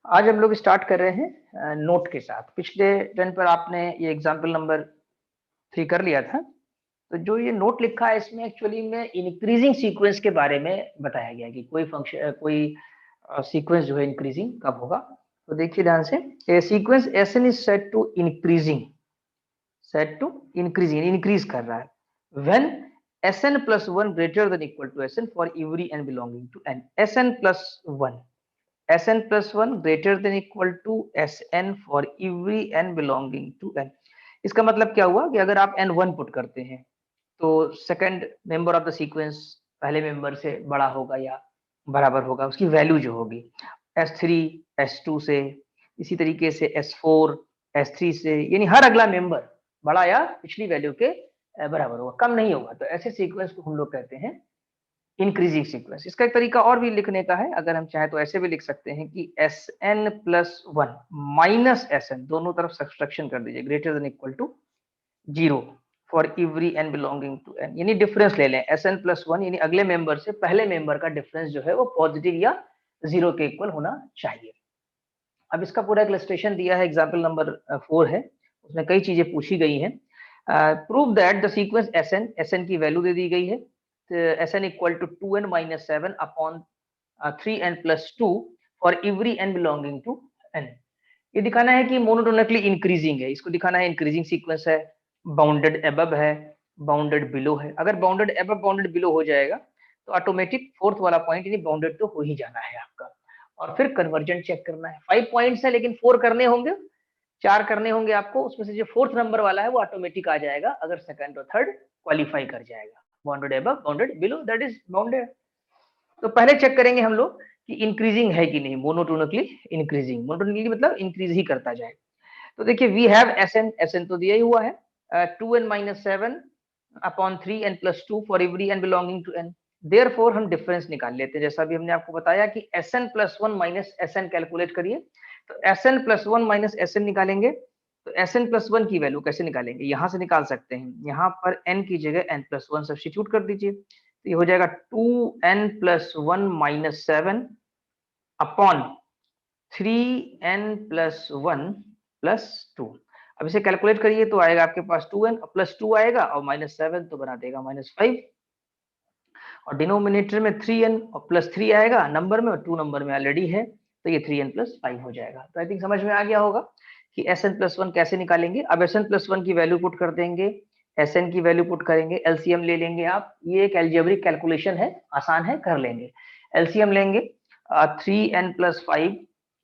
आज हम लोग स्टार्ट कर रहे हैं नोट के साथ। पिछले टर्न पर आपने ये एग्जाम्पल नंबर 3 कर लिया था। तो जो ये नोट लिखा है इसमें एक्चुअली में इंक्रीजिंग सीक्वेंस के बारे में बताया गया है कि कोई फंक्शन कोई सीक्वेंस जो है इंक्रीजिंग कब होगा। तो देखिए ध्यान से, a sequence SN is set to increase कर रहा है when Sn plus 1 greater than equal to Sn for every n belonging to n. Sn plus 1 greater than equal to Sn for every n belonging to n. इसका मतलब क्या हुआ कि अगर आप n1 पुट करते हैं तो second member of the sequence पहले मेंबर से बड़ा होगा या बराबर होगा, उसकी वैल्यू जो होगी S3 S2 से, इसी तरीके से S4 S3 से, यानी हर अगला मेंबर बड़ा या पिछली वैल्यू के बराबर होगा, कम नहीं होगा। तो ऐसे सीक्वेंस को हम लोग कहते हैं इंक्रीजिंग सीक्वेंस। इसका एक तरीका और भी लिखने का है, अगर हम चाहें तो ऐसे भी लिख सकते हैं कि Sn प्लस 1 माइनस Sn, दोनों तरफ सब्सट्रैक्शन कर दीजिए, greater than equal to 0 for every n belonging to n, यानी डिफरेंस ले लें Sn प्लस 1, यानी अगले मेंबर से पहले मेंबर का डिफरेंस जो है वो पॉजिटिव या 0 के इक्वल होना चाहिए। अब इसका पूरा इलस्ट्रेशन दिया है, एग्जाम्पल नंबर 4 है, उसमें कई चीजें पूछी गई हैं। Prove that the sequence Sn की वैल्यू दे दी गई है, Sn equal to 2n minus 7 upon 3n plus 2 for every n belonging to n। ये दिखाना है कि मोनोटोनिकली इंक्रीजिंग है, इसको दिखाना है इंक्रीजिंग सीक्वेंस है, बाउंडेड अबव है, बाउंडेड बिलो है। अगर बाउंडेड अबव बाउंडेड बिलो हो जाएगा तो ऑटोमेटिक फोर्थ वाला पॉइंट यानी बाउंडेड तो हो ही जाना है आपका। और फिर कन्वर्जेंट चेक करना है। 5 पॉइंट्स है लेकिन 4 करने होंगे, 4 करने होंगे आपको, उसमें से जो फोर्थ नंबर वाला है वो ऑटोमेटिक आ जाएगा अगर सेकंड और थर्ड क्वालिफाई कर जाएगा। Bounded above bounded below, that is bounded. तो पहले चेक करेंगे हम लोग कि इंक्रीजिंग है कि नहीं, मोनोटोनिकली इंक्रीजिंग, मोनोटोनिकली मतलब इंक्रीज ही करता जाए। तो देखिए वी हैव Sn तो दिया ही हुआ है, 2n minus 7 upon 3n plus 2 for every n belonging to n। Therefore हम डिफरेंस निकाल लेते हैं, जैसा भी हमने आपको बताया कि Sn plus 1 minus Sn calculate करिए। तो Sn प्लस 1 माइनस Sn निकालेंगे तो Sn प्लस 1 की वैल्यू कैसे निकालेंगे, यहां से निकाल सकते हैं। यहाँ पर n की जगह n प्लस 1 सब्स्टिट्यूट कर दीजिए, तो ये हो जाएगा 2n plus 1 minus 7 upon 3n plus 1 plus 2। अब इसे कैलकुलेट करिए तो आएगा आपके पास 2n प्लस 2 आएगा और माइनस 7 तो बना देगा माइनस 5, और डिनोमिनेटर में 3n और प्लस 3 आएगा नंबर में, और 2 नंबर में ऑलरेडी है तो ये 3n प्लस 5 हो जाएगा। तो आई थिंक समझ में आ गया होगा कि Sn प्लस 1 कैसे निकालेंगे। अब Sn प्लस 1 की वैल्यू पुट कर देंगे, Sn की वैल्यू पुट करेंगे, एलसीएम ले लेंगे आप, ये एक एल्जेब्रिक कैलकुलेशन है, आसान है, कर लेंगे। एलसीएम लेंगे 3n प्लस 5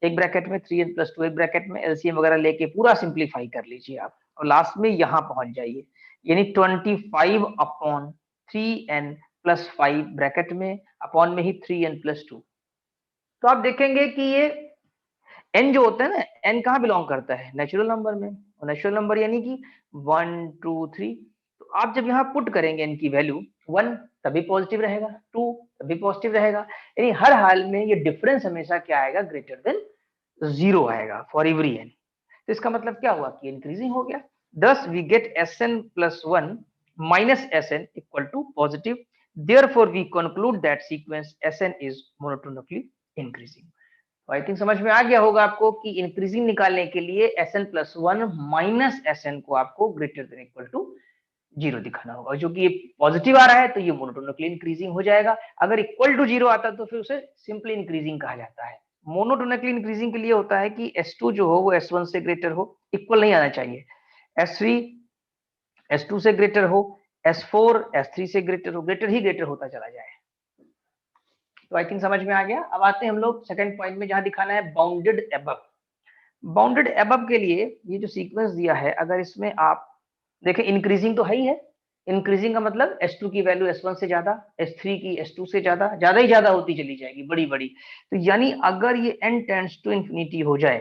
एक ब्रैकेट में, 3n प्लस 2 एक ब्रैकेट में, एलसीएम वगैरह लेके पूरा सिंप्लीफाई कर लीजिए आप और लास्ट में यहाँ पहुंच जाइए, यानी 25 अपॉन 3n प्लस 5 ब्रैकेट में, अपॉन में ही 3n प्लस 2। तो आप देखेंगे कि ये n जो होता है ना, n कहाँ बिलोंग करता है, नेचुरल नंबर में, और नेचुरल नंबर यानी कि 1 2 3। तो आप जब यहाँ पुट करेंगे n की वैल्यू 1 तभी पॉजिटिव रहेगा, 2 तभी पॉजिटिव रहेगा, यानी हर हाल में ये डिफरेंस हमेशा क्या आएगा, ग्रेटर देन 0 आएगा फॉर एवरी n। तो इसका मतलब क्या हुआ कि इंक्रीजिंग हो गया। Thus we get Sn plus 1 minus Sn equal to positive, therefore we conclude that sequence Sn is monotonically increasing. तो आई थिंक समझ में आ गया होगा आपको कि इंक्रीजिंग निकालने के लिए Sn प्लस 1 माइनस Sn को आपको ग्रेटर देन इक्वल टू 0 दिखाना होगा, जो कि ये पॉजिटिव आ रहा है तो ये मोनोटोनिकली इंक्रीजिंग हो जाएगा। अगर इक्वल टू 0 आता तो फिर उसे सिंपली इंक्रीजिंग कहा जाता है। मोनोटोनिकली इंक्रीजिंग के लिए होता है कि S2 जो हो वो S1 से ग्रेटर हो, इक्वल नहीं आना चाहिए, S3 S2 से ग्रेटर हो, S4 S3 से ग्रेटर हो, ग्रेटर ही ग्रेटर होता चला जाए। तो आई थिंक समझ में आ गया। अब आते हैं हम लोग सेकंड पॉइंट में, जहां दिखाना है बाउंडेड अबव। बाउंडेड अबव के लिए ये जो सीक्वेंस दिया है, अगर इसमें आप देखें इंक्रीजिंग तो है ही है, इंक्रीजिंग का मतलब S2 की वैल्यू S1 से ज्यादा, S3 की S2 से ज्यादा, ज्यादा ही ज्यादा होती चली जाएगी, बड़ी बड़ी। तो यानी अगर ये n टेंड्स टू इंफिनिटी हो जाए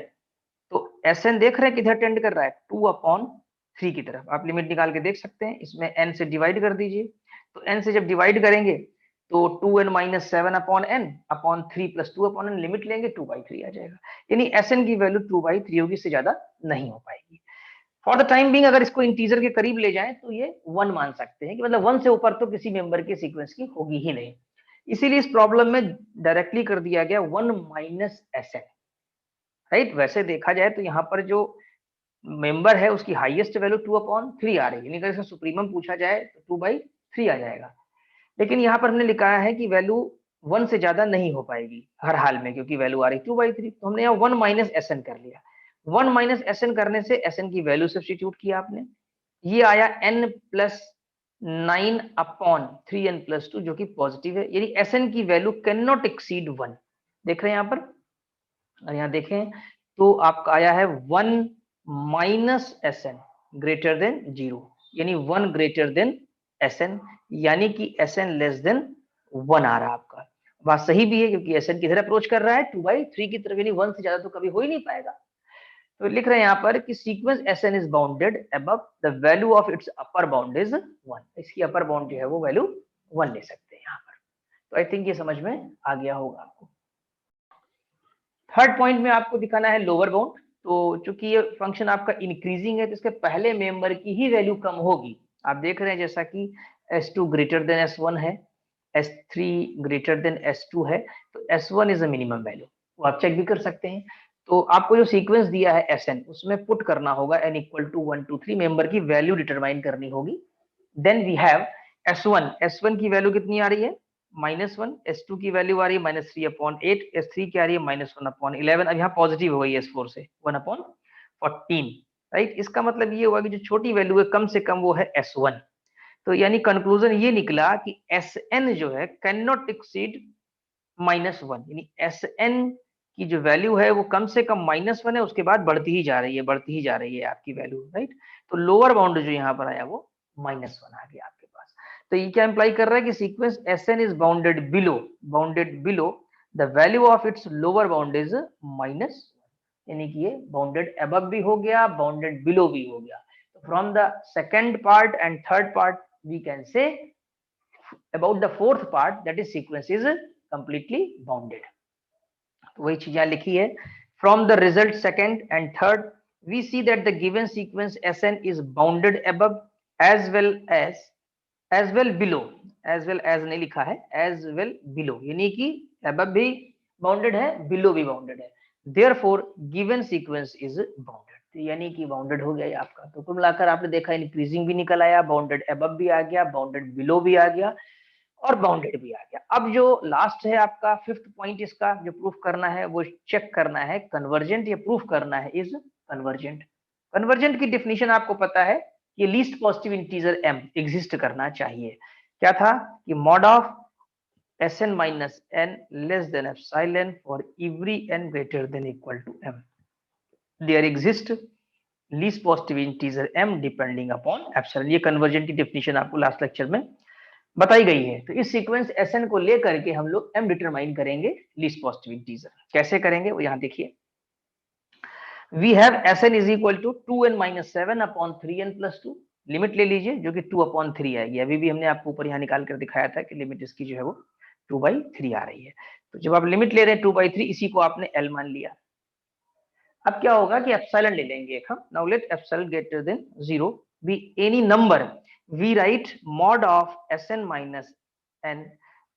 तो Sn देख रहे हैं किधर टेंड कर रहा है, 2/3 की तरफ। आप लिमिट निकाल के देख सकते हैं, इसमें n से डिवाइड कर दीजिए। तो n से जब डिवाइड करेंगे तो 2n minus 7 upon n upon 3 plus 2 upon n, limit लेंगे 2/3 आ जाएगा, यानी Sn की वैल्यू 2/3 होगी, इससे ज्यादा नहीं हो पाएगी। फॉर द टाइम बिंग अगर इसको इंटीजर के करीब ले जाएं तो ये 1 मान सकते हैं कि मतलब 1 से ऊपर तो किसी मेंबर के सीक्वेंस की होगी ही नहीं। इसीलिए इस प्रॉब्लम में डायरेक्टली कर दिया गया 1 माइनस Sn। राइट। वैसे देखा जाए तो यहाँ पर जो मेंबर है उसकी हाईएस्ट वैल्यू 2/3 आ रही है, यानी अगर इसका सुप्रीमम पूछा जाए तो 2/3 आ जाएगा। लेकिन यहाँ पर हमने लिखा है कि वैल्यू 1 से ज्यादा नहीं हो पाएगी हर हाल में, क्योंकि वैल्यू आ रही 2/3, तो हमने यहाँ 1 माइनस एस एन कर लिया। 1 माइनस एस एन करने से एस एन की वैल्यू सब्स्टिट्यूट किया आपने, ये आया n प्लस 9/3n+2 जो कि पॉजिटिव है, यानी एस एन की वैल्यू कैन नॉट एक्सीड 1। देख रहे हैं यहाँ पर, और यहाँ देखें तो आपका आया है 1 minus S N greater than 0, यानी 1 ग्रेटर देन एस एन, यानी कि एस एन लेस देन 1 आ रहा है आपका। बात सही भी है, क्योंकि एस एन किधर अप्रोच कर रहा है 2/3 की तरफ, यानी 1 से ज्यादा तो कभी हो ही नहीं पाएगा। तो लिख रहे हैं यहाँ पर कि sequence S N is bounded above the value of its upper bound is 1। इसकी अपर बाउंड जो है वो वैल्यू 1 ले सकते हैं यहाँ पर। तो आई थिंक ये समझ में आ गया होगा आपको। थर्ड पॉइंट में आपको दिखाना है लोअर बाउंड। तो चूंकि ये फंक्शन आपका इंक्रीजिंग है तो इसके पहले मेंबर की ही वैल्यू कम होगी। आप देख रहे हैं जैसा कि S2 ग्रेटर देन S1 है, S3 ग्रेटर देन S2 है, तो S1 is a minimum value, वो आप चेक भी कर सकते हैं। तो आपको जो सीक्वेंस दिया है Sn, उसमें पुट करना होगा n = 1 2 3 मेंबर की वैल्यू डिटरमाइन करनी होगी। देन वी हैव S1 की वैल्यू कितनी आ रही है -1, S2 की वैल्यू आ रही है -3/8, S3 की आ रही है -1/11। अब यहाँ पॉजिटिव हो गई S4 से 1/14, राइट। इसका मतलब ये हुआ कि जो छोटी वैल्यू है कम से कम वो है S1। तो यानी कंक्लूजन ये निकला कि Sn जो है कैन नॉट एक्सीड -1, यानी Sn की जो वैल्यू है वो कम से कम -1 है, उसके बाद बढ़ती ही जा रही है, बढ़ती ही जा रही है आपकी वैल्यू, राइट। तो लोअर बाउंड जो यहाँ पर आया वो -1 आ गया आपके पास। तो ये क्या इंप्लाई कर रहा है कि sequence Sn is bounded below the value of it's lower bound is -1, यानी कि ये बाउंडेड अबव भी हो गया, बाउंडेड बिलो भी हो गया। तो from the second part and third part we can say about the fourth part, that is sequence is completely bounded। तो वही चीज यहाँ लिखी है। From the result second and third, we see that the given sequence Sn is bounded above as well below, as well as नहीं लिखा है, as well below, यानी कि above भी bounded है, below भी bounded है। Therefore, given sequence is bounded, तो यानी कि बाउंडेड हो गया आपका। तो कुल मिलाकर आपने देखा इंक्रीजिंग भी निकल आया, बाउंडेड अबव भी आ गया, बाउंडेड बिलो भी आ गया, और बाउंडेड भी आ गया। अब जो लास्ट है आपका फिफ्थ पॉइंट, इसका जो प्रूफ करना है वो चेक करना है कन्वर्जेंट, या प्रूफ करना है इज कन्वर्जेंट। कन्वर्जेंट की डेफिनेशन आपको पता है कि least positive integer m exist करना चाहिए। क्या था कि mod of Sn minus n less than epsilon for every n greater than equal to m, there exist least positive integer m depending upon epsilon. ये कन्वर्जेंट की definition आपको last lecture में बताई गई है। तो इस सीक्वेंस Sn को लेकर के हम लोग m डिटरमाइन करेंगे लीस्ट पॉजिटिव इंटीजर। कैसे करेंगे वो यहाँ देखिए। We have Sn is equal to 2n-7/3n+2, limit ले लीजिए जो कि 2/3 आएगी। अभी भी हमने आपको ऊपर यहाँ निकाल कर दिखाया था कि लिमिट इसकी जो है वो 2/3 आ रही है। तो जब आप लिमिट ले रहे हैं 2/3, इसी को आपने l मान लिया। अब क्या होगा कि एप्सिलॉन ले लेंगे एक हम। Now let epsilon greater than 0 be any number, we write mod of Sn minus n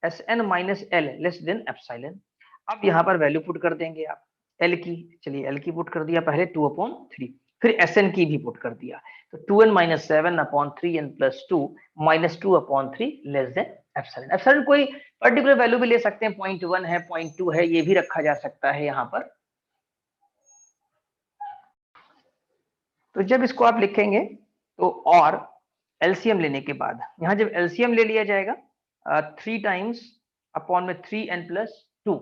Sn minus l less than epsilon. अब यहाँ पर वैल्यू पुट कर देंगे आप l की। चलिए l की पुट कर दिया पहले 2/3, फिर Sn की भी पुट कर दिया। तो 2n-7/3n+2 -2/3 less than epsilon. Epsilon कोई पर्टिकुलर वैल्यू भी ले सकते हैं, 0.1 है, 0.2 है, ये भी रखा जा सकता है यहाँ पर। तो जब इसको आप लिखेंगे तो और एलसीएम लेने के बाद यहाँ जब एलसीएम ले लिया जाएगा 3 टाइम्स अपॉन में 3n+2,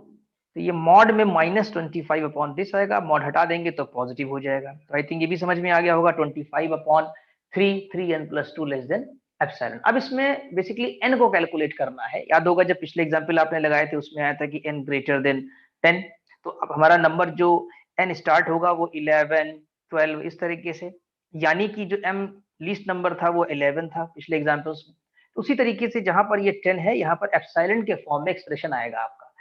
तो ये मॉड में -25 अपॉन दिस आएगा, मॉड हटा देंगे तो पॉजिटिव हो जाएगा। तो आई थिंक ये भी समझ में आ गया होगा, 25/3 3n+2 लेस देन एप्सिलॉन। अब इसमें बेसिकली n को कैलकुलेट करना है। याद होगा जब पिछले एग्जाम्पल आपने लगाए थे उसमें आया था कि n ग्रेटर देन 10। तो अब हमारा नंबर जो n स्टार्ट होगा वो 11 12 इस तरीके से, यानी कि जो m लीस्ट नंबर था वो 11 था पिछले एग्जांपल्स में। तो उसी तरीके से जहां पर ये 10 है, यहाँ पर एप्सिलॉन के फॉर्म में एक्सप्रेशन आएगा आपका।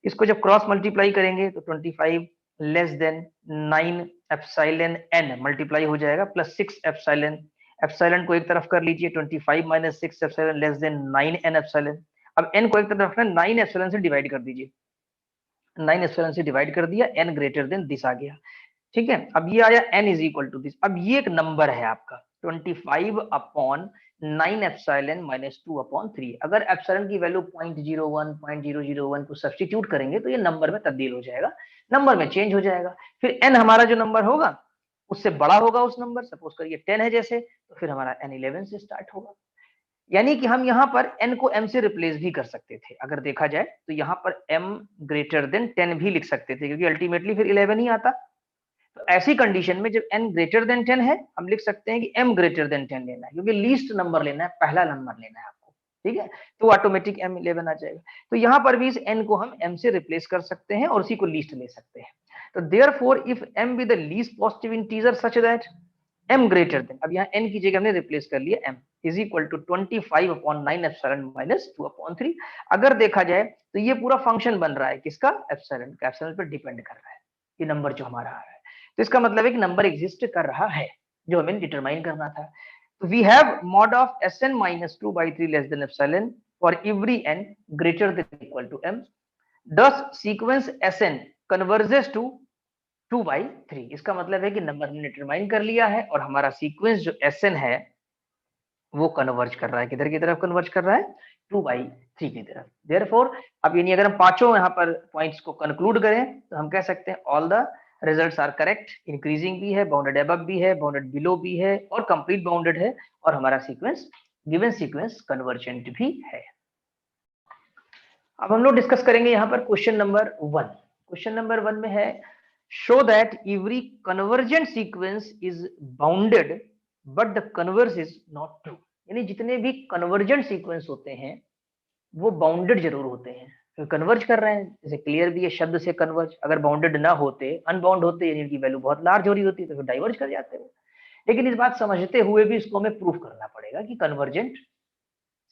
इसको जब क्रॉस मल्टीप्लाई करेंगे तो 25 less than 9 epsilon n multiply हो जाएगा प्लस 6 एप्सिलॉन। एप्सिलॉन को एक तरफ कर लीजिए, 25 minus 6 epsilon less than 9n epsilon. अब n को एक तरफ रखना, 9 एप्सिलॉन से डिवाइड कर दीजिए। 9 एप्सिलॉन से डिवाइड कर दिया, n ग्रेटर देन दिस आ गया, ठीक है। अब ये आया n is equal to this. अब ये एक नंबर है आपका 25 अपॉन 9 एप्सिलॉन माइनस 2 अपॉन 3। अगर एप्सिलॉन की वैल्यू 0.01 0.001 को सब्स्टिट्यूट करेंगे तो ये नंबर में तब्दील हो जाएगा, नंबर में चेंज हो जाएगा। फिर n हमारा जो नंबर होगा उससे बड़ा होगा उस नंबर, सपोज करिए 10 है जैसे, तो फिर हमारा n 11 से स्टार्ट होगा। यानी कि हम यहाँ पर n को m से रिप्लेस भी कर सकते थे, अगर देखा जाए तो यहाँ पर m ग्रेटर देन 10 भी लिख सकते थे, क्योंकि अल्टीमेटली फिर 11 ही आता। तो ऐसी कंडीशन में जब n ग्रेटर देन 10 है, हम लिख सकते हैं कि m ग्रेटर देन 10 लेना है, क्योंकि लीस्ट नंबर लेना है, पहला नंबर लेना है आपको, ठीक है। तो ऑटोमेटिक m 11 आ जाएगा। तो यहाँ पर भी इस n को हम m से रिप्लेस कर सकते हैं और उसी को लीस्ट ले सकते हैं। तो therefore if m be the least positive integer such that m greater than, अब यहाँ n की जगह हमने रिप्लेस कर लिया m is equal to 25 upon 9 epsilon minus 2 upon 3। अगर देखा जाए तो ये पूरा फंक्शन बन रहा है किसका, एप्सिलॉन का, एप्सिलॉन पर डिपेंड कर रहा है ये नंबर जो हमारा आ रहा है। तो इसका मतलब है कि नंबर एग्जिस्ट कर रहा है जो हमें डिटरमाइन करना था। तो we have mod of Sn minus 2/3 less than epsilon for every n greater than equal to m। Thus sequence Sn converges to 2/3। इसका मतलब है कि नंबर हमने डिटरमाइन कर लिया है और हमारा सीक्वेंस जो Sn है वो कन्वर्ज कर रहा है, किधर की तरफ कन्वर्ज कर रहा है, 2/3 की तरफ। देयरफॉर अब यानी अगर हम पांचों यहाँ पर पॉइंट्स को कंक्लूड करें तो हम कह सकते हैं all the results are correct, increasing भी है, बाउंडेड अबव भी है, बाउंडेड बिलो भी है और कंप्लीट बाउंडेड है, और हमारा सीक्वेंस गिवन सीक्वेंस कन्वर्जेंट भी है। अब हम लोग डिस्कस करेंगे यहाँ पर क्वेश्चन नंबर 1। क्वेश्चन नंबर 1 में है show that every convergent sequence is bounded but the converse is not true. यानी जितने भी कन्वर्जेंट सीक्वेंस होते हैं वो बाउंडेड जरूर होते हैं, तो कन्वर्ज कर रहे हैं, जैसे क्लियर भी है शब्द से कन्वर्ज। अगर बाउंडेड ना होते, अनबाउंड होते, यानी इनकी वैल्यू बहुत लार्ज हो रही होती तो फिर डाइवर्ज कर जाते हो। लेकिन इस बात समझते हुए भी इसको हमें प्रूफ करना पड़ेगा कि कन्वर्जेंट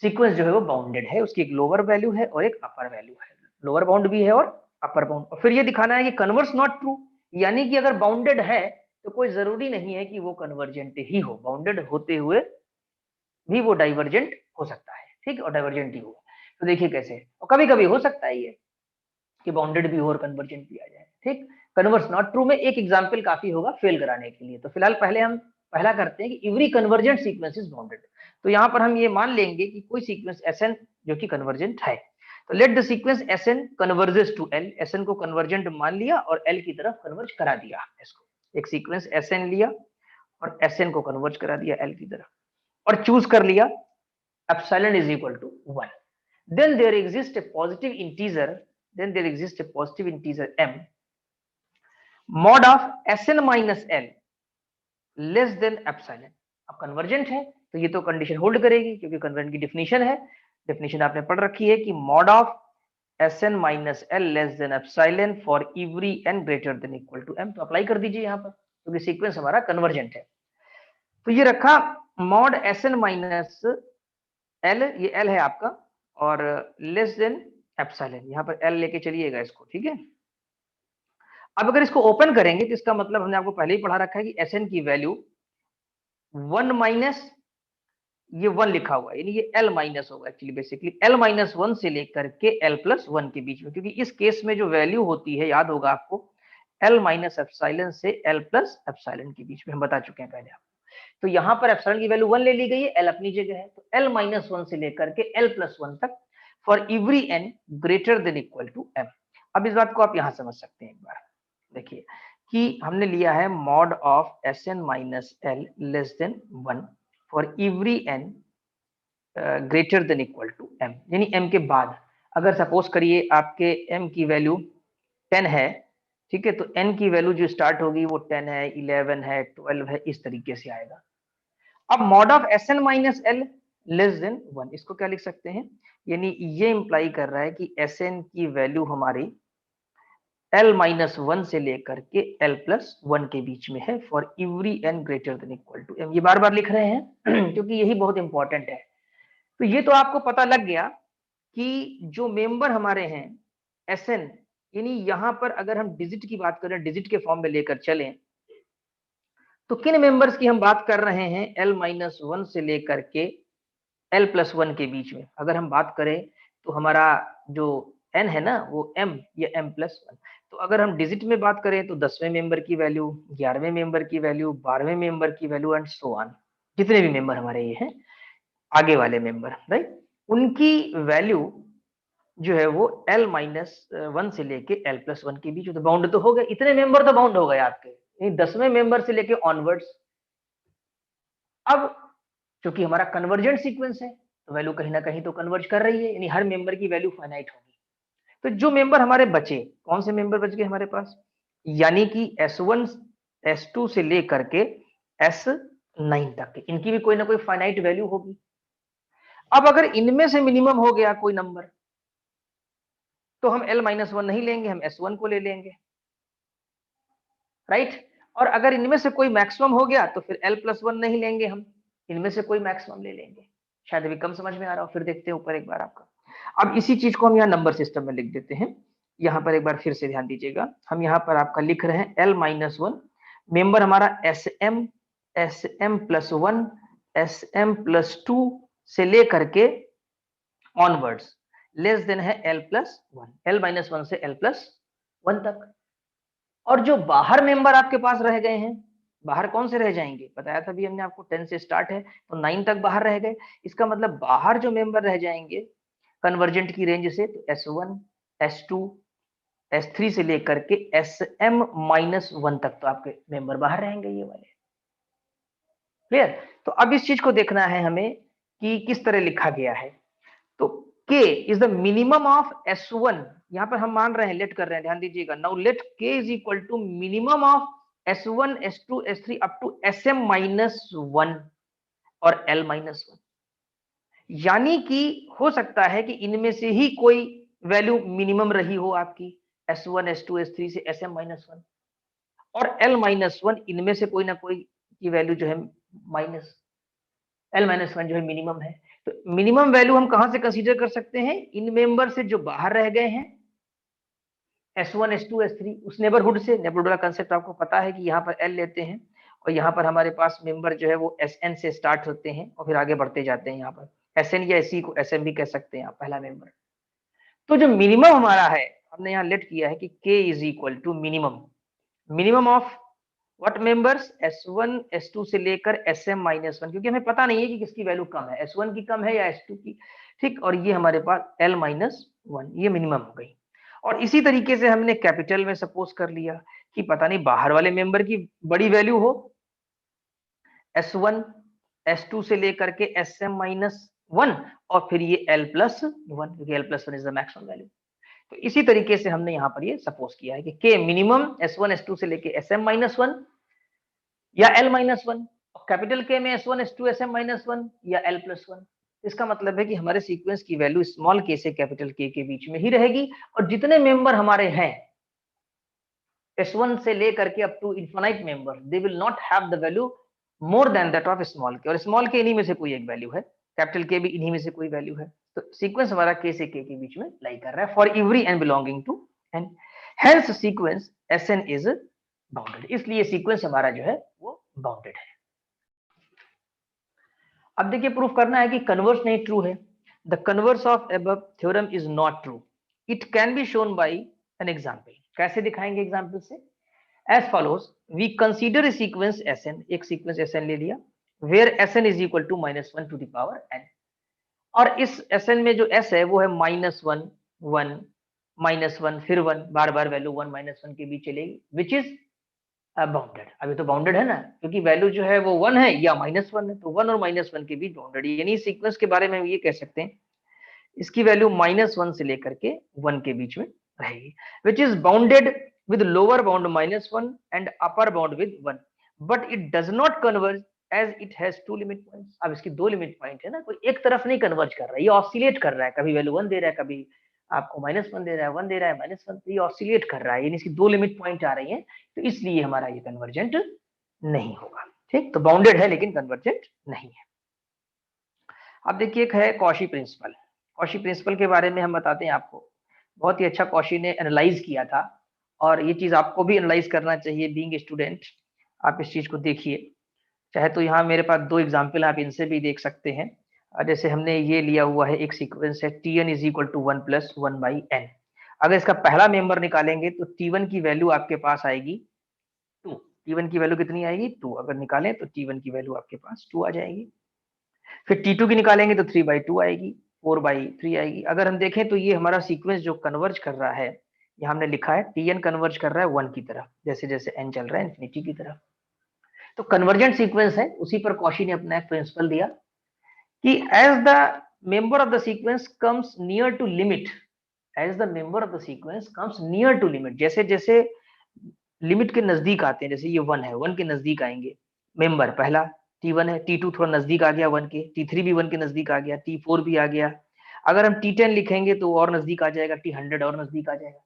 सीक्वेंस जो है वो बाउंडेड है, उसकी एक लोअर वैल्यू है और एक अपर वैल्यू है, लोअर बाउंड भी है और अपर बाउंड। और फिर ये दिखाना है कि कन्वर्स नॉट ट्रू, यानी कि अगर बाउंडेड है तो कोई जरूरी नहीं है कि वो कन्वर्जेंट ही हो, बाउंडेड होते हुए भी वो डाइवर्जेंट हो सकता है, ठीक, और डाइवर्जेंट ही होगा। तो देखिए कैसे, और कभी कभी हो सकता है ये कि बाउंडेड भी हो और कन्वर्जेंट भी आ जाए, ठीक। कन्वर्स नॉट ट्रू में एक एग्जांपल काफी होगा फेल कराने के लिए। तो फिलहाल पहले हम पहला करते हैं कि every convergent sequence is bounded. तो यहाँ पर हम ये मान लेंगे कि कोई सीक्वेंस Sn जो कि कन्वर्जेंट है, तो let the sequence Sn converges to L। Sn को कन्वर्जेंट मान लिया और L की तरफ कन्वर्ज करा दिया इसको। एक सीक्वेंस Sn लिया और Sn को कन्वर्ज करा दिया L की तरफ और चूज कर लिया epsilon is equal to 1। Then there exists a positive integer, m mod of Sn minus L less than epsilon. अब कन्वर्जेंट है तो ये तो कंडीशन होल्ड करेगी, क्योंकि कन्वर्जेंट की डेफिनेशन है, डेफिनेशन आपने पढ़ रखी है कि mod of Sn minus L less than epsilon for every n greater than equal to m। तो अप्लाई कर दीजिए यहाँ पर, क्योंकि सीक्वेंस हमारा कन्वर्जेंट है। तो ये रखा मॉड Sn माइनस L, ये L है आपका, और लेस देन एप्सिलॉन, यहाँ पर L लेके चलिएगा इसको, ठीक है। अब अगर इसको ओपन करेंगे तो इसका मतलब हमने आपको पहले ही पढ़ा रखा है कि Sn की वैल्यू 1 माइनस ये 1 लिखा हुआ है, यानी ये L माइनस होगा एक्चुअली, बेसिकली L माइनस 1 से लेकर के L प्लस 1 के बीच में, क्योंकि इस केस में जो वैल्यू होती है याद होगा आपको L माइनस एप्सिलॉन से L प्लस एप्सिलॉन के बीच में, हम बता चुके हैं पहले आपको। तो यहाँ पर एप्सिलॉन की वैल्यू 1 ले ली गई है, L अपनी जगह है, तो L माइनस 1 से लेकर के L प्लस 1 तक for every n greater than equal to m। अब इस बात को आप यहाँ समझ सकते हैं एक बार, देखिए कि हमने लिया है mod of Sn minus L less than 1 for every n greater than equal to m, यानी m के बाद। अगर सपोज करिए आपके m की वैल्यू 10 है, ठीक है, तो n की वैल्यू जो स्टार्ट होगी वो 10 है, 11 है, 12 है, इस तरीके से आएगा। अब mod of Sn minus L less than 1, इसको क्या लिख सकते हैं, यानी ये इंप्लाई कर रहा है कि Sn की वैल्यू हमारी L माइनस 1 से लेकर के L प्लस 1 के बीच में है for every n greater than equal to m। ये बार बार लिख रहे हैं क्योंकि यही बहुत इंपॉर्टेंट है। तो ये तो आपको पता लग गया कि जो मेंबर हमारे हैं Sn, यानी यहाँ पर अगर हम डिजिट की बात करें, डिजिट के फॉर्म में लेकर चलें, तो किन मेंबर्स की हम बात कर रहे हैं L माइनस 1 से लेकर के L प्लस 1 के बीच में। अगर हम बात करें तो हमारा जो n है ना वो m या m+1। तो अगर हम डिजिट में बात करें तो 10वें मेंबर की वैल्यू, 11वें मेंबर की वैल्यू, 12वें मेंबर की वैल्यू एंड सो ऑन, जितने भी मेंबर हमारे ये हैं आगे वाले मेंबर, राइट, उनकी वैल्यू जो है वो l-1 से लेके l+1 के बीच। तो बाउंड तो हो गए, इतने मेंबर तो बाउंड हो गए आपके 10वें मेंबर से लेके ऑनवर्ड्स। अब क्योंकि हमारा कन्वर्जेंट सीक्वेंस है तो वैल्यू कहीं ना कहीं तो कन्वर्ज कर रही है, यानी हर मेंबर की वैल्यू फाइनाइट होगी। तो जो मेंबर हमारे बचे, कौन से मेंबर बच गए हमारे पास, यानी कि S1 S2 से लेकर के S9 तक के, इनकी भी कोई ना कोई फाइनाइट वैल्यू होगी। अब अगर इनमें से मिनिमम हो गया कोई नंबर तो हम l-1 नहीं लेंगे, हम S1 को ले लेंगे, राइट। और अगर इनमें से कोई मैक्सिमम हो गया तो फिर l+1 नहीं लेंगे, हम इनमें से कोई मैक्सिमम ले लेंगे। शायद अभी कम समझ में आ रहा हो, फिर देखते हैं ऊपर एक बार आपका। अब इसी चीज को हम यहाँ नंबर सिस्टम में लिख देते हैं। यहाँ पर एक बार फिर से ध्यान दीजिएगा, हम यहाँ पर आपका लिख रहे हैं l-1 मेंबर हमारा SM, SM+1, SM+2 से लेकर के ऑनवर्ड्स लेस देन है l+1, l-1 से l+1 तक। और जो बाहर मेंबर आपके पास रह गए हैं, बाहर कौन से रह जाएंगे, बताया था भी हमने आपको 10 से स्टार्ट है तो 9 तक बाहर रह गए। इसका मतलब बाहर जो मेंबर रह जाएंगे कन्वर्जेंट की रेंज से, तो S1, S2, S3 से लेकर के SM-1 तक तो आपके मेंबर बाहर रहेंगे ये वाले। क्लियर। तो अब इस चीज को देखना है हमें कि किस तरह लिखा गया है। तो K is the minimum of S1, यहां पर हम मान रहे हैं, लेट कर रहे हैं, ध्यान दीजिएगा। Now let K is equal to minimum of S1, S2, S3 up to SM-1 और l-1, यानी कि हो सकता है कि इनमें से ही कोई वैल्यू मिनिमम रही हो आपकी, S1, S2, S3 से SM-1 और l-1 इनमें से कोई ना कोई की वैल्यू जो है माइनस l-1 जो है मिनिमम है। तो मिनिमम वैल्यू हम कहां से कंसीडर कर सकते हैं, इन मेंबर से जो बाहर रह गए हैं S1, S2, S3, उस नेबरहुड से। नेबरहुड का कंसेप्ट आपको पता है कि यहाँ पर L लेते हैं और यहाँ पर हमारे पास मेंबर जो है वो SN से स्टार्ट होते हैं और फिर आगे बढ़ते जाते हैं। यहाँ पर SN या SE को SM भी कह सकते हैं आप, पहला मेंबर। तो जो मिनिमम हमारा है, हमने यहाँ लेट किया है कि K is equal to minimum, minimum of what members, S1, S2 से लेकर SM-1, क्योंकि हमें पता नहीं है कि किसकी वैल्यू कम है, S1 की कम है या S2 की, ठीक। और ये हमारे पास l-1, ये मिनिमम हो गई। और इसी तरीके से हमने कैपिटल में सपोज कर लिया कि पता नहीं बाहर वाले मेंबर की बड़ी वैल्यू हो, S1, S2 से लेकर के SM-1 और फिर ये l+1, क्योंकि l+1 is the maximum value. तो इसी तरीके से हमने यहाँ पर ये सपोज किया है कि K मिनिमम S1, S2 से लेके SM-1 या l-1, और कैपिटल K में S1, S2, SM-1 या l+1। इसका मतलब है कि हमारे सीक्वेंस की वैल्यू स्मॉल k से कैपिटल K के बीच में ही रहेगी, और जितने मेंबर हमारे हैं S1 से लेकर के up to infinite member, they will not have the value more than that of small k, और स्मॉल k इन्हीं में से कोई एक वैल्यू है, कैपिटल K भी इन्हीं में से कोई वैल्यू है। तो सीक्वेंस हमारा K से K के बीच में लाई कर रहा है for every n belonging to n, hence sequence Sn is bounded, इसलिए सीक्वेंस हमारा जो है वो बाउंडेड है। अब देखिए प्रूफ करना है कि कन्वर्स नहीं ट्रू है। The converse of above theorem is not true, it can be shown by an example. कैसे दिखाएंगे एग्जांपल से, as follows, we consider a sequence Sn, एक सीक्वेंस Sn ले लिया, where Sn is equal to -1 to the power n, और इस Sn में जो S है वो है -1, 1, -1 फिर 1, बार बार वैल्यू 1 -1 के बीच चलेगी, विच इज बाउंडेड। अभी तो बाउंडेड है ना, क्योंकि वैल्यू जो है वो 1 है या -1 है, तो 1 और -1 के बीच बाउंडेड, यानी सीक्वेंस के बारे में हम ये कह सकते हैं इसकी वैल्यू -1 से लेकर के 1 के बीच में रहेगी, which is bounded with lower bound -1 and upper bound with 1, but it does not converge as it has two limit points। अब इसकी दो लिमिट पॉइंट है ना, कोई एक तरफ नहीं कन्वर्ज कर रहा है, ये ऑसिलेट कर रहा है, कभी वैल्यू 1 दे रहा है, कभी आपको -1 दे रहा है, 1 दे रहा है, -1, ये ऑसिलेट कर रहा है, यानी इसकी दो लिमिट पॉइंट आ रही है, तो इसलिए हमारा ये कन्वर्जेंट नहीं होगा, ठीक। तो बाउंडेड है लेकिन कन्वर्जेंट नहीं है। अब देखिए एक है कॉशी प्रिंसिपल। कॉशी प्रिंसिपल के बारे में हम बताते हैं आपको, बहुत ही अच्छा कॉशी ने एनालाइज किया था, और ये चीज आपको भी एनालाइज करना चाहिए बीइंग स्टूडेंट। आप इस चीज को देखिए, चाहे तो यहाँ मेरे पास दो एग्जाम्पल आप इनसे भी देख सकते हैं। जैसे हमने ये लिया हुआ है, एक सीक्वेंस है Tn is equal to 1 + 1/n, अगर इसका पहला मेंबर निकालेंगे तो T1 की वैल्यू आपके पास आएगी 2। T1 की वैल्यू कितनी आएगी 2। अगर निकालें तो T1 की वैल्यू आपके पास 2 आ जाएगी। फिर T2 की निकालेंगे तो 3/2 आएगी, 4/3 आएगी। अगर हम देखें तो ये हमारा सीक्वेंस जो कन्वर्ज कर रहा है, यहाँ हमने लिखा है Tn कन्वर्ज कर रहा है 1 की तरफ, जैसे जैसे n चल रहा है इंफिनिटी की तरफ। तो कन्वर्जेंट सीक्वेंस है, उसी पर कॉशी ने अपना एक प्रिंसिपल दिया कि as the member of the sequence comes near to limit, as the member of the sequence comes near to limit, जैसे जैसे लिमिट के नजदीक आते हैं, जैसे ये 1 है, 1 के नजदीक आएंगे मेंबर, पहला T1 है, T2 थोड़ा नजदीक आ गया 1 के, T3 भी 1 के नजदीक आ गया, T4 भी आ गया। अगर हम T10 लिखेंगे तो और नजदीक आ जाएगा, T100 और नजदीक आ जाएगा।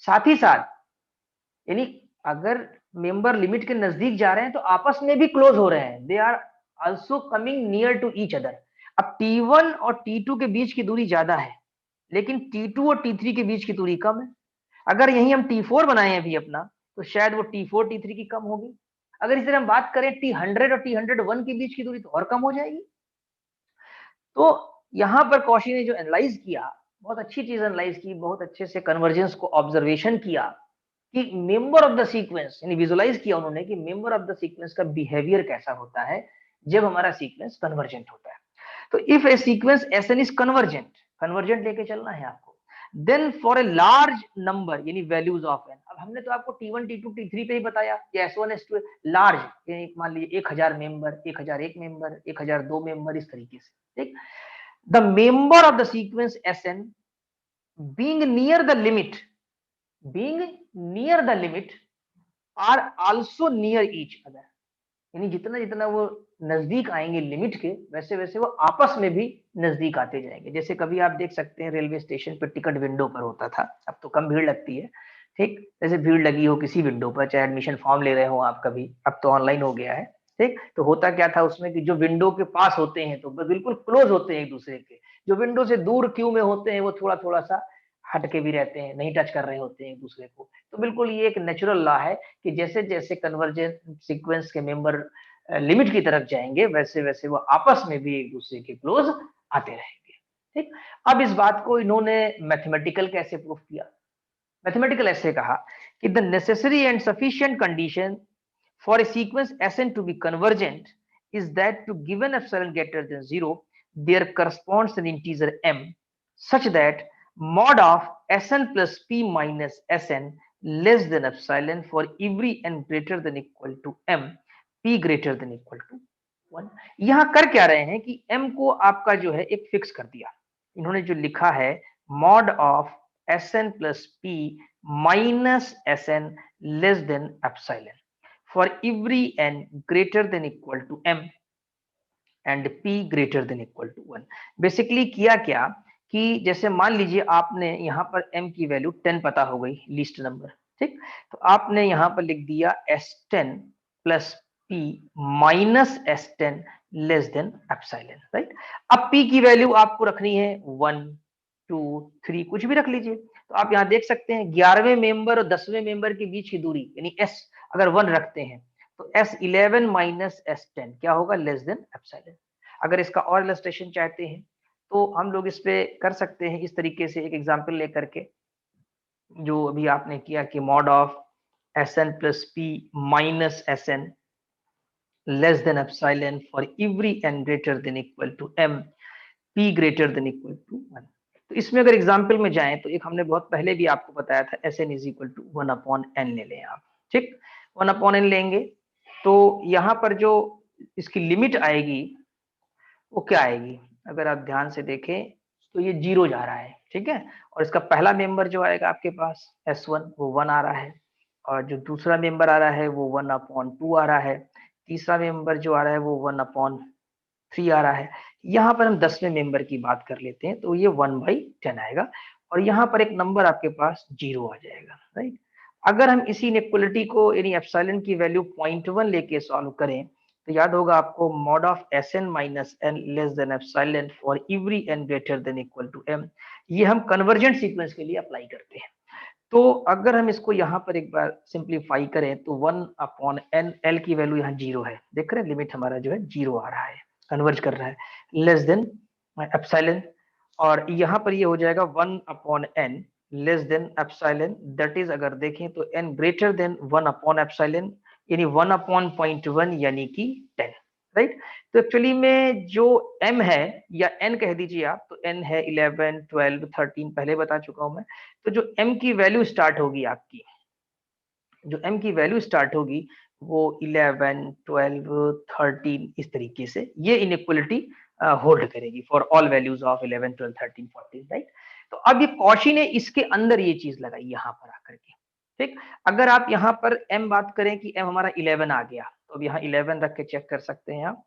साथ ही साथ यानी अगर मेंबर लिमिट के नजदीक जा रहे हैं तो आपस में भी क्लोज हो रहे हैं, they are also coming near to each other. अब T1 और T2 के बीच की दूरी ज्यादा है, लेकिन T2 और T3 के बीच की दूरी कम है। अगर यही हम T4 बनाए अभी अपना, तो शायद वो T4 T3 की कम होगी। अगर इस तरह हम बात करें T100 और T101 के बीच की दूरी, तो और कम हो जाएगी। तो यहां पर कौशी ने जो एनालाइज किया, बहुत अच्छी चीज एनालाइज की, बहुत अच्छे से कन्वर्जेंस को ऑब्जर्वेशन किया कि मेंबर ऑफ द सीक्वेंस, यानी विजुअलाइज किया उन्होंने कि मेंबर ऑफ द सीक्वेंस का बिहेवियर कैसा होता है जब हमारा सीक्वेंस कन्वर्जेंट होता है। तो if a sequence SN is convergent, convergent लेके चलना है आपको, then for a large number यानी वैल्यूज ऑफ एन। अब हमने तो आपको T1 T2 T3 पे ही बताया कि S1 S2 लार्ज, यानी मान लीजिए 1000 मेंबर, 1001 मेंबर, 1002 मेंबर, इस तरीके से, ठीक। The member of the sequence Sn being near the limit, being near the limit are also near each other, यानी जितना जितना वो नजदीक आएंगे लिमिट के, वैसे वैसे वो आपस में भी नजदीक आते जाएंगे। जैसे कभी आप देख सकते हैं रेलवे स्टेशन पर टिकट विंडो पर होता था, अब तो कम भीड़ लगती है, ठीक। जैसे भीड़ लगी हो किसी विंडो पर, चाहे एडमिशन फॉर्म ले रहे हो आप कभी, अब तो ऑनलाइन हो गया है, ठीक। तो होता क्या था उसमें कि जो विंडो के पास होते हैं तो बिल्कुल क्लोज होते हैं एक दूसरे के, जो विंडो से दूर क्यू में होते हैं वो थोड़ा थोड़ा सा हट के भी रहते हैं, नहीं टच कर रहे होते हैं एक दूसरे को। तो बिल्कुल ये एक नेचुरल लॉ है कि जैसे जैसे कन्वर्जेंट सीक्वेंस के मेंबर लिमिट की तरफ जाएंगे, वैसे वैसे वो आपस में भी एक दूसरे के क्लोज आते रहेंगे, ठीक। अब इस बात को इन्होंने मैथमेटिकल कैसे प्रूफ किया? मैथमेटिकल ऐसे कहा कि the necessary and sufficient condition for a sequence Sn to be convergent is that to given epsilon greater than 0 there corresponds an integer m such that mod of Sn plus p minus Sn less than epsilon for every n greater than equal to m p greater than equal to 1। यहां कर क्या रहे हैं कि m को आपका जो है एक फिक्स कर दिया, इन्होंने जो लिखा है mod of Sn plus p minus Sn less than epsilon for every n greater than equal to m and p greater than equal to 1। Basically किया क्या कि जैसे मान लीजिए आपने यहाँ पर m की वैल्यू 10 पता हो गई, लीस्ट नंबर, ठीक। तो आपने यहाँ पर लिख दिया S10 plus p minus S10 less than epsilon, right. अब p की वैल्यू आपको रखनी है 1 2 3, कुछ भी रख लीजिए। तो आप यहाँ देख सकते हैं 11वें मेंबर और 10वें मेंबर के बीच की दूरी यानी s अगर 1 रखते हैं तो S11 माइनस S10 क्या होगा, लेस देन एप्सिलॉन। अगर इसका और इलस्ट्रेशन चाहते हैं तो हम लोग इस पे कर सकते हैं इस तरीके से, एक एग्जांपल लेकर के, जो अभी आपने किया कि mod of Sn plus p minus Sn less than epsilon for every n greater than equal to m p greater than equal to 1। तो इसमें अगर एग्जांपल में जाएं तो एक हमने बहुत पहले भी आपको बताया था, Sn is equal to 1/n ले लें आप, ठीक। 1/n लेंगे तो यहाँ पर जो इसकी लिमिट आएगी वो क्या आएगी, अगर आप ध्यान से देखें तो ये 0 जा रहा है, ठीक है। और इसका पहला मेंबर जो आएगा आपके पास S1 वो 1 आ रहा है, और जो दूसरा मेंबर आ रहा है वो 1/2 आ रहा है, तीसरा मेंबर जो आ रहा है वो 1/3 आ रहा है। यहाँ पर हम 10वें मेंबर की बात कर लेते हैं तो ये 1/10 आएगा, और यहाँ पर एक नंबर आपके पास 0 आ जाएगा, राइट। अगर हम इसी इनइक्वालिटी को यानी एप्सिलॉन की वैल्यू 0.1 लेके सॉल्व करें तो याद होगा आपको mod of Sn minus n less than epsilon for every n greater than equal to m, ये हम कन्वर्जेंट सीक्वेंस के लिए अप्लाई करते हैं। तो अगर हम इसको यहाँ पर एक बार सिंप्लीफाई करें तो 1/n, l की वैल्यू यहाँ 0 है, देख रहे हैं लिमिट हमारा जो है 0 आ रहा है, कन्वर्ज कर रहा है, लेस देन एप्सिलॉन, और यहाँ पर ये हो जाएगा 1/n less than epsilon, that is अगर देखें तो n greater then 1 upon epsilon, यानी 1 अपॉन 0.1 यानी कि 10, राइट। तो एक्चुअली में जो m है या n कह दीजिए आप, तो n है 11 12 13, पहले बता चुका हूं मैं। तो जो m की वैल्यू स्टार्ट होगी आपकी, जो m की वैल्यू स्टार्ट होगी वो 11 12 13 इस तरीके से ये इनइक्वालिटी होल्ड करेगी for all values of 11 12 13 14, right. तो अब ये कॉशी ने इसके अंदर ये चीज लगाई यहाँ पर आकर के, ठीक। अगर आप यहाँ पर m बात करें कि m हमारा 11 आ गया, तो अब यहाँ 11 रख के चेक कर सकते हैं आप,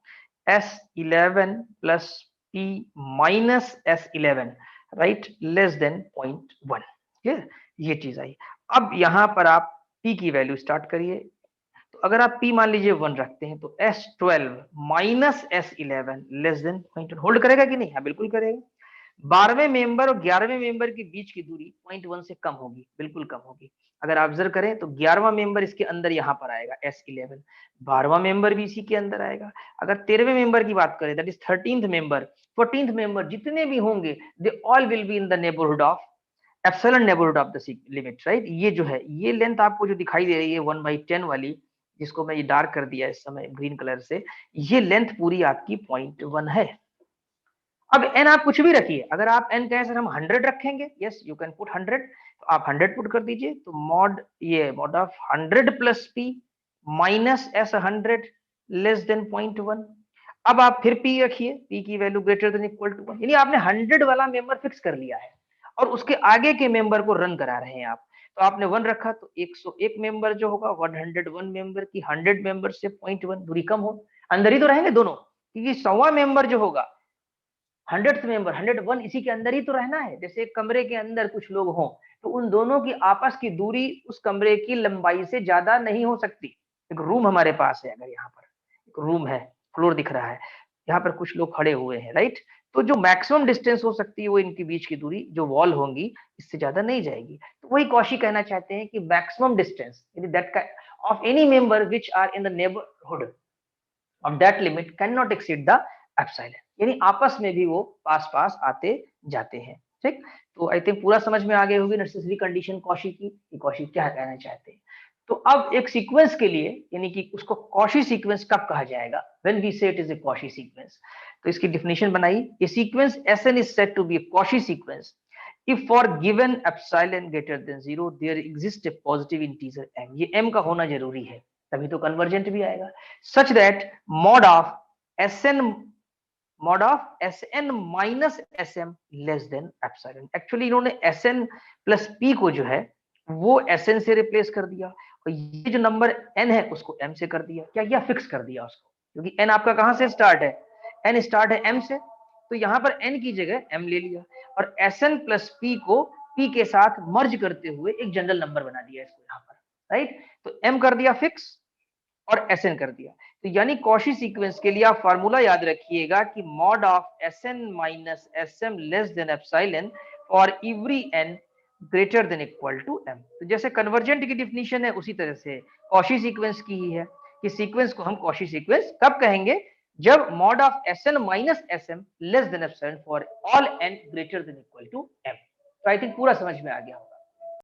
S11 plus P minus S11, right, less than 0.1, clear, ये चीज आई। अब यहाँ पर आप P की वैल्यू स्टार्ट करिए, तो अगर आप P मान लीजिए 1 रखते हैं तो S12 minus S11 less than 0.1 hold करेगा कि नहीं? हाँ बिल्कुल करेगा। 12वें मेंबर और 11वें मेंबर के बीच की दूरी 0.1 से कम होगी, बिल्कुल कम होगी। अगर आप ऑब्जर्व करें तो 11वां मेंबर इसके अंदर यहाँ पर आएगा S11, 12वां मेंबर भी इसी के अंदर आएगा। अगर 13वें मेंबर की बात करें, that is 13th member, 14th member, जितने भी होंगे they all will be in the neighbourhood of epsilon neighbourhood of the limit, right. ये जो है ये लेंथ आपको जो दिखाई दे रही है 1/10 वाली, जिसको मैं ये डार्क कर दिया इस समय ग्रीन कलर से, ये लेंथ पूरी आपकी 0.1 है। अब n आप कुछ भी रखिए, अगर आप n कहें सर हम 100 रखेंगे, यस यू कैन पुट 100, तो आप 100 पुट कर दीजिए, तो mod of 100 plus p minus s 100 less than 0.1। अब आप फिर p रखिए, p की value greater than equal to 1, यानी आपने 100 वाला मेंबर फिक्स कर लिया है और उसके आगे के मेंबर को रन करा रहे हैं आप। तो आपने 1 रखा तो 101 मेंबर जो होगा 101 मेंबर की 100 मेंबर से 0.1 दूरी कम हो, अंदर ही तो रहेंगे दोनों, क्योंकि 100वां मेंबर जो होगा 100th मेंबर 101 इसी के अंदर ही तो रहना है। जैसे एक कमरे के अंदर कुछ लोग हों तो उन दोनों की आपस की दूरी उस कमरे की लंबाई से ज्यादा नहीं हो सकती। एक रूम हमारे पास है, अगर यहाँ पर एक रूम है, फ्लोर दिख रहा है, यहाँ पर कुछ लोग खड़े हुए हैं, राइट। तो जो मैक्सिमम डिस्टेंस हो सकती है वो इनके बीच की दूरी जो वॉल होंगी इससे ज्यादा नहीं जाएगी। तो वही कौशी कहना चाहते हैं कि maximum distance that of any member which are in the neighbourhood of that limit can not exceed the epsilon, यानी आपस में भी वो पास पास आते जाते हैं, ठीक। तो आई थिंक पूरा समझ में आ गई होगी नेसेसरी कंडीशन कौशी की, कि कौशी क्या कहना चाहते हैं। तो अब एक सीक्वेंस के लिए, यानी कि उसको कौशी सीक्वेंस कब कहा जाएगा, when we say it is a Cauchy sequence, तो इसकी डेफिनेशन बनाई, a sequence Sn is said to be a Cauchy sequence if for given epsilon greater than 0 there exists a positive integer m, ये m का होना जरूरी है तभी तो कन्वर्जेंट भी आएगा, such that mod of Sn minus Sm less than epsilon. Actually इन्होंने Sn प्लस p को जो है वो Sn से रिप्लेस कर दिया और ये जो नंबर n है उसको m से कर दिया, क्या किया, फिक्स कर दिया उसको, क्योंकि n आपका कहां से स्टार्ट है, n स्टार्ट है m से, तो यहाँ पर n की जगह m ले लिया और Sn प्लस p को p के साथ मर्ज करते हुए एक जनरल नंबर बना दिया इसको यहाँ पर, राइट। तो m कर दिया फिक्स और Sn कर दिया। तो यानी कौशी सीक्वेंस के लिए आप फार्मूला याद रखिएगा कि mod of Sn minus Sm less than epsilon for every n greater than equal to m। तो जैसे कन्वर्जेंट की डिफिनीशन है उसी तरह से कौशी सीक्वेंस की ही है कि सीक्वेंस को हम कौशी सीक्वेंस कब कहेंगे, जब mod of Sn minus Sm less than epsilon for all n greater than equal to m। तो आई थिंक पूरा समझ में आ गया होगा।